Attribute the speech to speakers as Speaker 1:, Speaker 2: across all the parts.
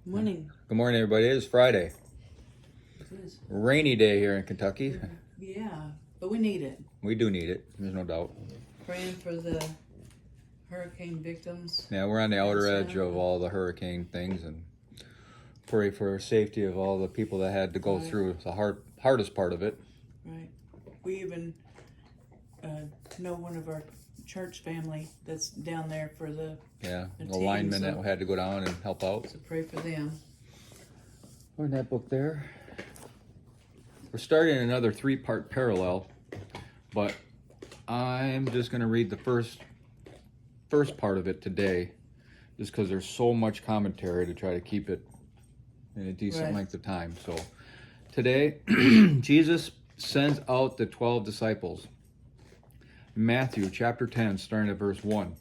Speaker 1: Morning.
Speaker 2: Good morning, everybody. It is Friday.
Speaker 1: It is.
Speaker 2: Rainy day here in Kentucky.
Speaker 1: Yeah, but we need it.
Speaker 2: We do need it. There's no doubt.
Speaker 1: Praying for the hurricane victims.
Speaker 2: Yeah, we're on the outer edge of all the hurricane things, and pray for safety of all the people that had to go through the hardest part of it.
Speaker 1: Right. We even know one of our church family that's down there for the
Speaker 2: the linemen that had to go down and help out.
Speaker 1: So pray for them.
Speaker 2: We're in that book there. We're starting another 3-part parallel, but I'm just going to read the first part of it today, just because there's so much commentary to try to keep it in a decent length of time. So today, Jesus sends out the 12 disciples. Matthew chapter 10, starting at verse 1.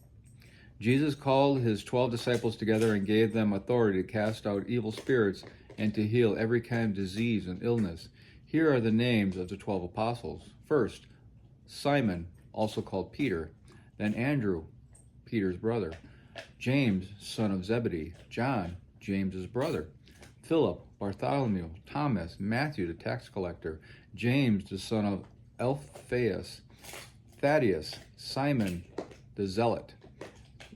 Speaker 2: Jesus called his 12 disciples together and gave them authority to cast out evil spirits and to heal every kind of disease and illness. Here are the names of the 12 apostles. First, Simon, also called Peter. Then Andrew, Peter's brother. James, son of Zebedee. John, James's brother. Philip, Bartholomew, Thomas, Matthew, the tax collector. James, the son of Alphaeus. Thaddeus, Simon, the zealot.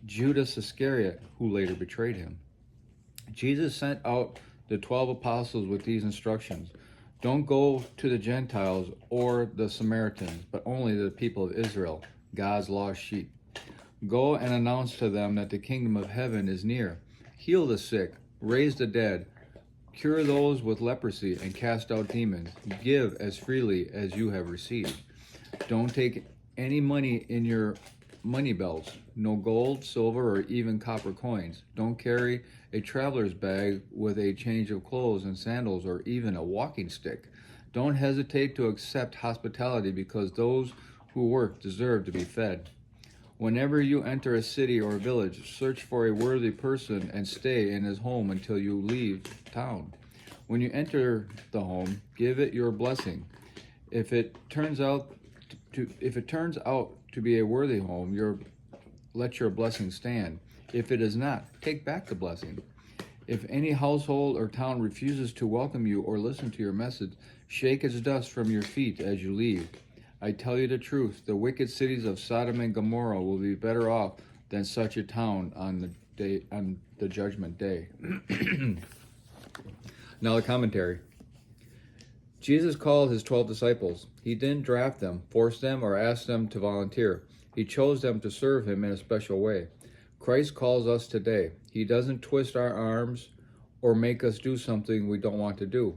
Speaker 2: Judas Iscariot, who later betrayed him. Jesus sent out the 12 apostles with these instructions. Don't go to the Gentiles or the Samaritans, but only to the people of Israel, God's lost sheep. Go and announce to them that the kingdom of heaven is near. Heal the sick, raise the dead, cure those with leprosy, and cast out demons. Give as freely as you have received. Don't take any money in your money belts, no gold, silver, or even copper coins. Don't carry a traveler's bag with a change of clothes and sandals or even a walking stick. Don't hesitate to accept hospitality because those who work deserve to be fed. Whenever you enter a city or village, search for a worthy person and stay in his home until you leave town. When you enter the home, give it your blessing. If it turns out to be a worthy home, let your blessing stand. If it is not, take back the blessing. If any household or town refuses to welcome you or listen to your message, shake its dust from your feet as you leave. I tell you the truth, the wicked cities of Sodom and Gomorrah will be better off than such a town on the judgment day. Now the commentary. Jesus called his 12 disciples. He didn't draft them, force them, or ask them to volunteer. He chose them to serve him in a special way. Christ calls us today. He doesn't twist our arms or make us do something we don't want to do.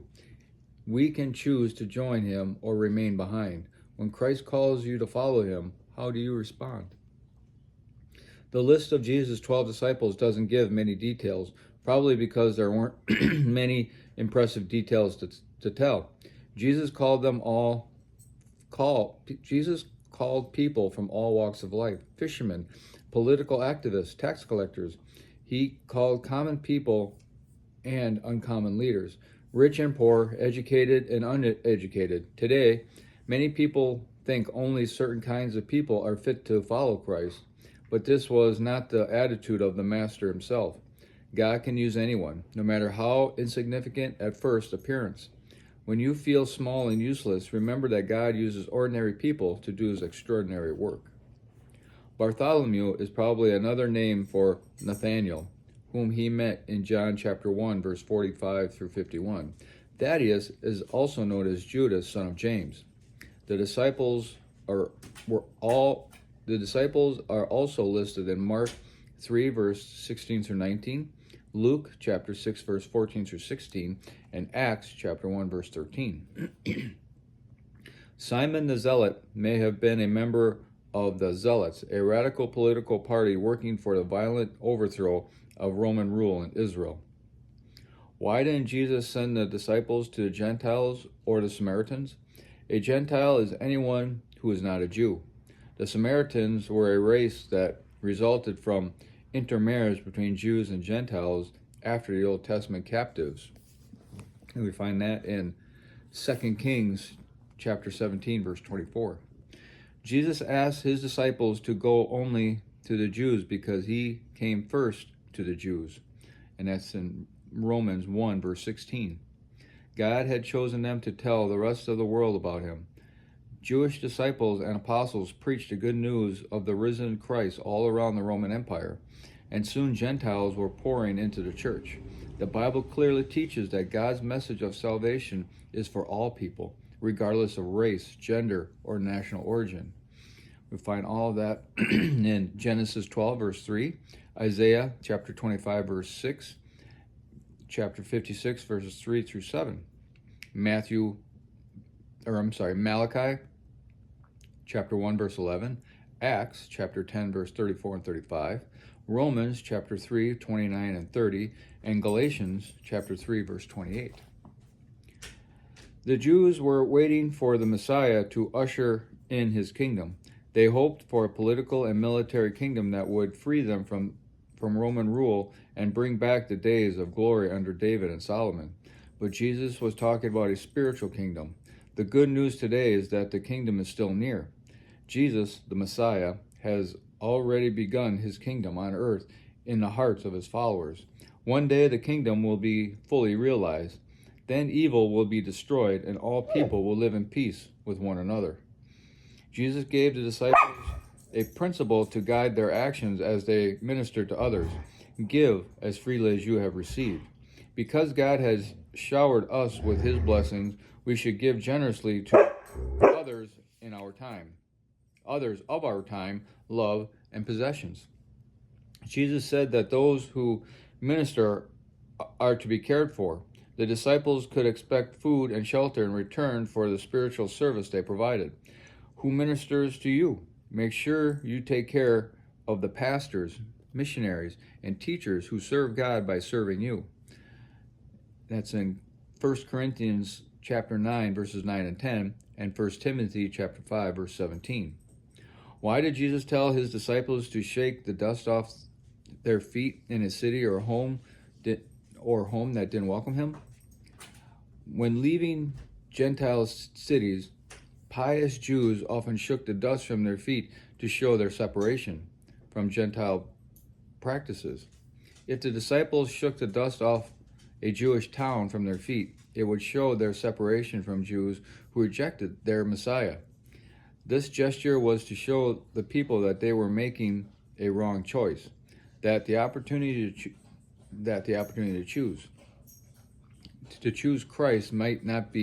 Speaker 2: We can choose to join him or remain behind. When Christ calls you to follow him, how do you respond? The list of Jesus' 12 disciples doesn't give many details, probably because there weren't many impressive details to tell. Jesus called people from all walks of life: fishermen, political activists, tax collectors. He called common people and uncommon leaders, rich and poor, educated and uneducated. Today, many people think only certain kinds of people are fit to follow Christ, but this was not the attitude of the Master himself. God can use anyone, no matter how insignificant at first appearance. When you feel small and useless, remember that God uses ordinary people to do his extraordinary work. Bartholomew is probably another name for Nathanael, whom he met in John chapter 1, verse 45 through 51. Thaddeus is also known as Judas, son of James. The disciples are also listed in Mark 3, verse 16 through 19, Luke chapter 6, verse 14 through 16, and Acts chapter 1, verse 13. Simon the Zealot may have been a member of the Zealots, a radical political party working for the violent overthrow of Roman rule in Israel. Why didn't Jesus send the disciples to the Gentiles or the Samaritans? A Gentile is anyone who is not a Jew. The Samaritans were a race that resulted from intermarriage between Jews and Gentiles after the Old Testament captives. And we find that in 2 Kings chapter 17, verse 24. Jesus asked his disciples to go only to the Jews because he came first to the Jews. And that's in Romans 1, verse 16. God had chosen them to tell the rest of the world about him. Jewish disciples and apostles preached the good news of the risen Christ all around the Roman Empire, and soon Gentiles were pouring into the church. The Bible clearly teaches that God's message of salvation is for all people, regardless of race, gender, or national origin. We find all of that in Genesis 12, verse 3, Isaiah chapter 25, verse 6, chapter 56, verses 3 through 7, Malachi chapter 1, verse 11, Acts chapter 10, verse 34 and 35, Romans chapter 3, 29 and 30, and Galatians chapter 3, verse 28. The Jews were waiting for the Messiah to usher in his kingdom. They hoped for a political and military kingdom that would free them from Roman rule and bring back the days of glory under David and Solomon. But Jesus was talking about a spiritual kingdom. The good news today is that the kingdom is still near. Jesus, the Messiah, has already begun his kingdom on earth in the hearts of his followers. One day the kingdom will be fully realized. Then evil will be destroyed and all people will live in peace with one another. Jesus gave the disciples a principle to guide their actions as they minister to others. Give as freely as you have received. Because God has showered us with his blessings, we should give generously to others in our time. Others of our time, love, and possessions. Jesus said that those who minister are to be cared for. The disciples could expect food and shelter in return for the spiritual service they provided. Who ministers to you? Make sure you take care of the pastors, missionaries, and teachers who serve God by serving you. That's in 1 Corinthians chapter 9, verses 9 and 10, and 1 Timothy chapter 5, verse 17. Why did Jesus tell his disciples to shake the dust off their feet in a city or home that didn't welcome him? When leaving Gentile cities, pious Jews often shook the dust from their feet to show their separation from Gentile practices. If the disciples shook the dust off a Jewish town from their feet, it would show their separation from Jews who rejected their Messiah. This gesture was to show the people that they were making a wrong choice, that the opportunity to choose Christ might not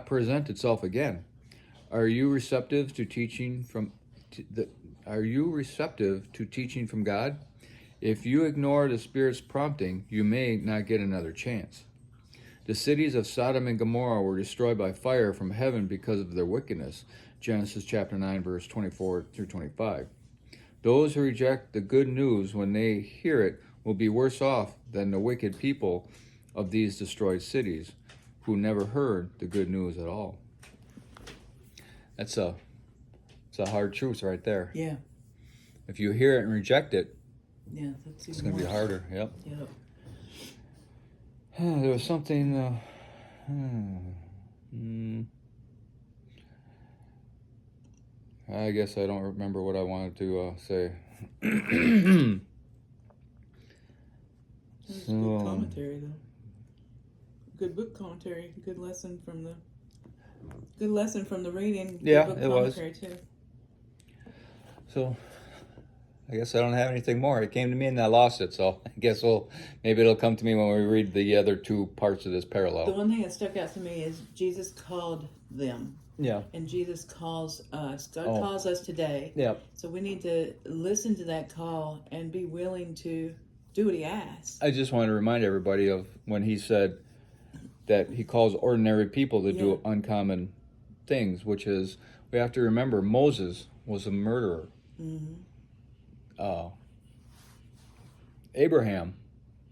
Speaker 2: present itself again. Are you receptive to teaching from God? If you ignore the Spirit's prompting, you may not get another chance. The cities of Sodom and Gomorrah were destroyed by fire from heaven because of their wickedness. Genesis chapter 9, verse 24 through 25. Those who reject the good news when they hear it will be worse off than the wicked people of these destroyed cities who never heard the good news at all. It's a hard truth right there.
Speaker 1: Yeah.
Speaker 2: If you hear it and reject it,
Speaker 1: Yeah, that's
Speaker 2: it's going to be harder. Yep.
Speaker 1: Yep.
Speaker 2: There was something. I guess I don't remember what I wanted to say.
Speaker 1: It's good commentary, though. Good book commentary. Good lesson from the reading.
Speaker 2: Yeah,
Speaker 1: good book
Speaker 2: it was.
Speaker 1: Too.
Speaker 2: So, I guess I don't have anything more. It came to me and I lost it, so I guess maybe it'll come to me when we read the other two parts of this parallel.
Speaker 1: The one thing that stuck out to me is Jesus called them.
Speaker 2: Yeah.
Speaker 1: And Jesus calls us. God calls us today.
Speaker 2: Yeah.
Speaker 1: So we need to listen to that call and be willing to do what he asks.
Speaker 2: I just want to remind everybody of when he said that he calls ordinary people to do uncommon things, which is, we have to remember, Moses was a murderer.
Speaker 1: Mm-hmm.
Speaker 2: Abraham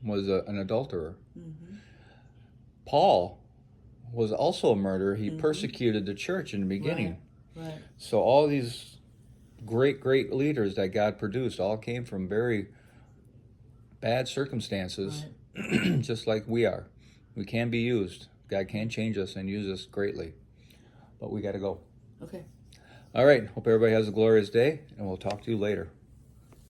Speaker 2: was an adulterer.
Speaker 1: Mm-hmm.
Speaker 2: Paul was also a murderer. He persecuted the church in the beginning.
Speaker 1: Right.
Speaker 2: So all these great leaders that God produced all came from very bad circumstances, just like we are. We can be used. God can change us and use us greatly. But we got to go.
Speaker 1: Okay.
Speaker 2: All right. Hope everybody has a glorious day, and we'll talk to you later.